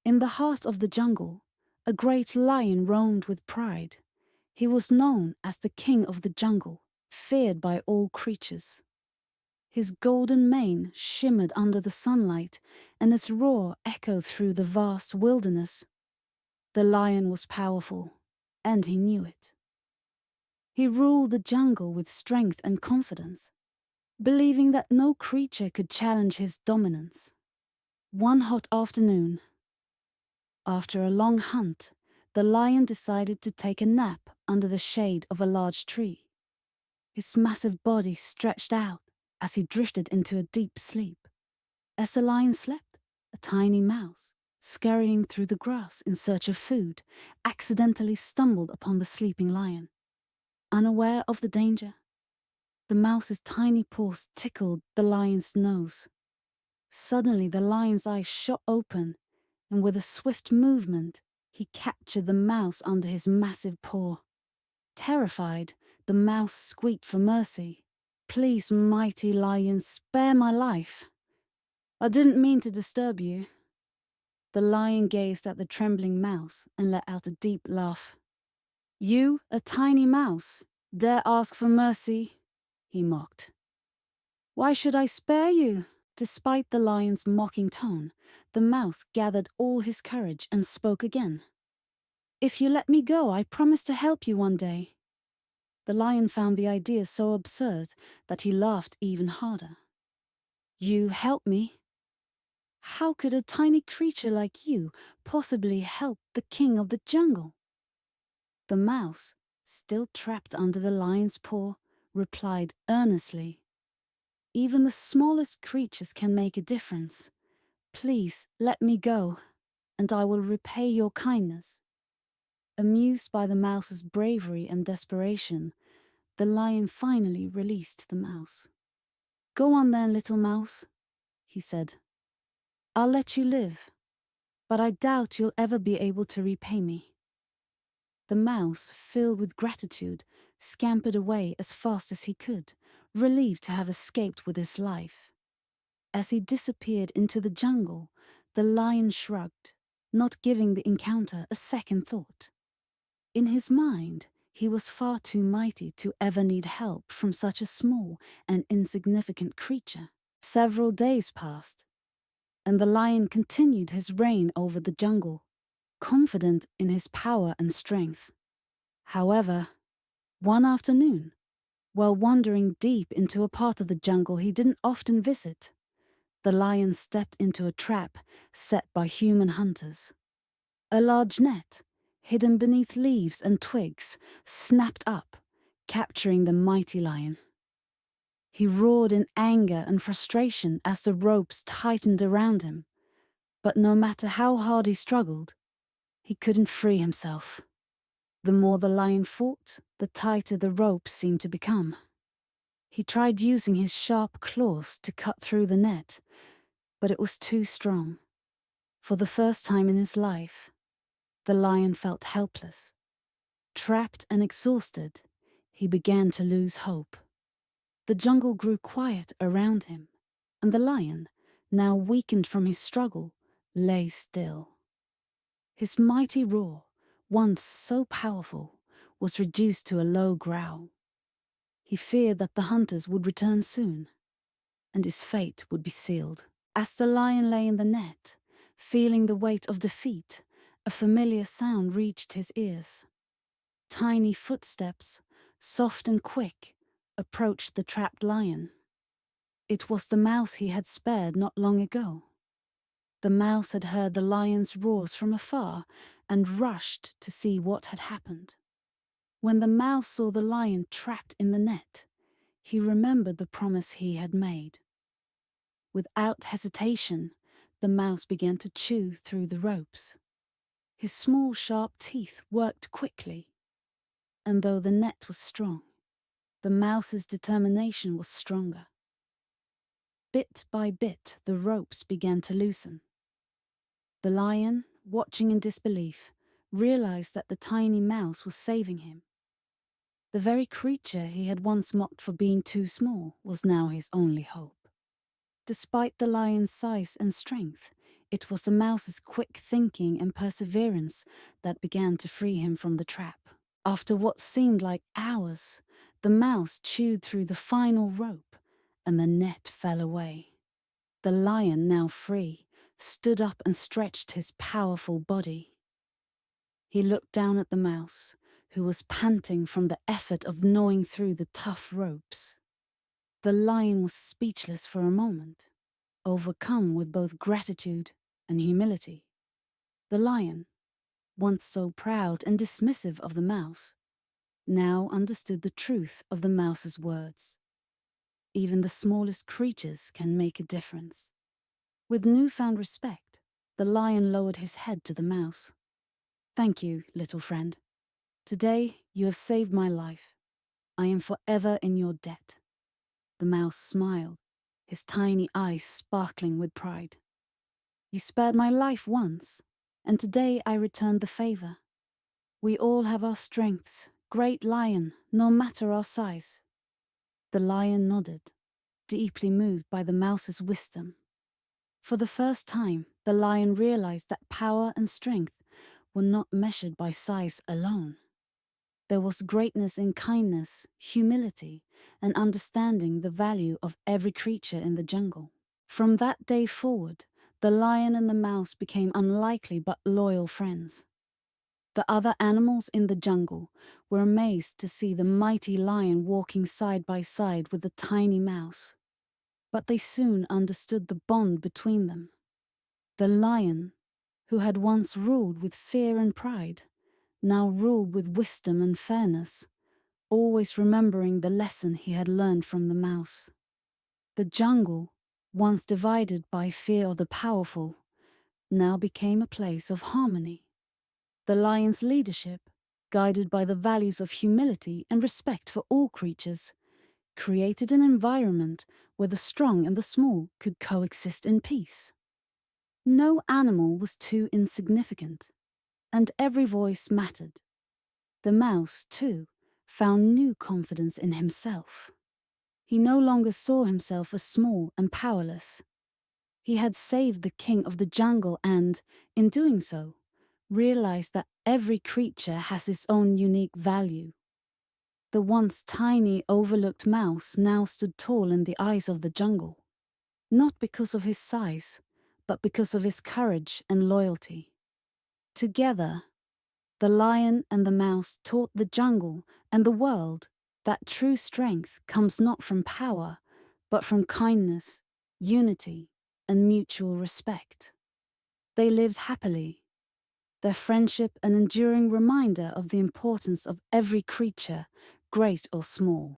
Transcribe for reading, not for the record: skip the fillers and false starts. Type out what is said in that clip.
In the heart of the jungle, a great lion roamed with pride. He was known as the king of the jungle, feared by all creatures. His golden mane shimmered under the sunlight, and his roar echoed through the vast wilderness. The lion was powerful, and he knew it. He ruled the jungle with strength and confidence, believing that no creature could challenge his dominance. One hot afternoon, after a long hunt, the lion decided to take a nap under the shade of a large tree. His massive body stretched out as he drifted into a deep sleep. As the lion slept, a tiny mouse, scurrying through the grass in search of food, accidentally stumbled upon the sleeping lion. Unaware of the danger, the mouse's tiny paws tickled the lion's nose. Suddenly, the lion's eyes shot open, and with a swift movement, he captured the mouse under his massive paw. Terrified, the mouse squeaked for mercy. "Please, mighty lion, spare my life. I didn't mean to disturb you." The lion gazed at the trembling mouse and let out a deep laugh. "You, a tiny mouse, dare ask for mercy?" he mocked. "Why should I spare you?" Despite the lion's mocking tone, the mouse gathered all his courage and spoke again. "If you let me go, I promise to help you one day." The lion found the idea so absurd that he laughed even harder. "You help me? How could a tiny creature like you possibly help the king of the jungle?" The mouse, still trapped under the lion's paw, replied earnestly, "Even the smallest creatures can make a difference. Please let me go, and I will repay your kindness." Amused by the mouse's bravery and desperation, the lion finally released the mouse. "Go on then, little mouse," he said. "I'll let you live, but I doubt you'll ever be able to repay me." The mouse, filled with gratitude, scampered away as fast as he could, relieved to have escaped with his life. As he disappeared into the jungle, the lion shrugged, not giving the encounter a second thought. In his mind, he was far too mighty to ever need help from such a small and insignificant creature. Several days passed, and the lion continued his reign over the jungle, confident in his power and strength. However, one afternoon, while wandering deep into a part of the jungle he didn't often visit, the lion stepped into a trap set by human hunters. A large net, hidden beneath leaves and twigs, snapped up, capturing the mighty lion. He roared in anger and frustration as the ropes tightened around him, but no matter how hard he struggled, he couldn't free himself. The more the lion fought, the tighter the rope seemed to become. He tried using his sharp claws to cut through the net, but it was too strong. For the first time in his life, the lion felt helpless. Trapped and exhausted, he began to lose hope. The jungle grew quiet around him, and the lion, now weakened from his struggle, lay still. His mighty roar, once so powerful, was reduced to a low growl. He feared that the hunters would return soon, and his fate would be sealed. As the lion lay in the net, feeling the weight of defeat, a familiar sound reached his ears. Tiny footsteps, soft and quick, approached the trapped lion. It was the mouse he had spared not long ago. The mouse had heard the lion's roars from afar and rushed to see what had happened. When the mouse saw the lion trapped in the net, he remembered the promise he had made. Without hesitation, the mouse began to chew through the ropes. His small, sharp teeth worked quickly, and though the net was strong, the mouse's determination was stronger. Bit by bit, the ropes began to loosen. The lion, watching in disbelief, realized that the tiny mouse was saving him. The very creature he had once mocked for being too small was now his only hope. Despite the lion's size and strength, It was the mouse's quick thinking and perseverance that began to free him from the trap. After what seemed like hours, the mouse chewed through the final rope, and the net fell away. The lion, now free, stood up and stretched his powerful body. He looked down at the mouse, who was panting from the effort of gnawing through the tough ropes. The lion was speechless for a moment, overcome with both gratitude and humility. The lion, once so proud and dismissive of the mouse, now understood the truth of the mouse's words. Even the smallest creatures can make a difference. With newfound respect, the lion lowered his head to the mouse. "Thank you, little friend. Today you have saved my life. I am forever in your debt." The mouse smiled, his tiny eyes sparkling with pride. "You spared my life once, and today I return the favor. We all have our strengths, great lion, no matter our size." The lion nodded, deeply moved by the mouse's wisdom. For the first time, the lion realized that power and strength were not measured by size alone. There was greatness in kindness, humility, and understanding the value of every creature in the jungle. From that day forward, the lion and the mouse became unlikely but loyal friends. The other animals in the jungle were amazed to see the mighty lion walking side by side with the tiny mouse. But they soon understood the bond between them. The lion, who had once ruled with fear and pride, now ruled with wisdom and fairness, always remembering the lesson he had learned from the mouse. The jungle, once divided by fear of the powerful, now became a place of harmony. The lion's leadership, guided by the values of humility and respect for all creatures, created an environment where the strong and the small could coexist in peace. No animal was too insignificant, and every voice mattered. The mouse, too, found new confidence in himself. He no longer saw himself as small and powerless. He had saved the king of the jungle and, in doing so, realized that every creature has its own unique value. The once tiny, overlooked mouse now stood tall in the eyes of the jungle, not because of his size, but because of his courage and loyalty. Together, the lion and the mouse taught the jungle and the world that true strength comes not from power, but from kindness, unity, and mutual respect. They lived happily, their friendship an enduring reminder of the importance of every creature, great or small.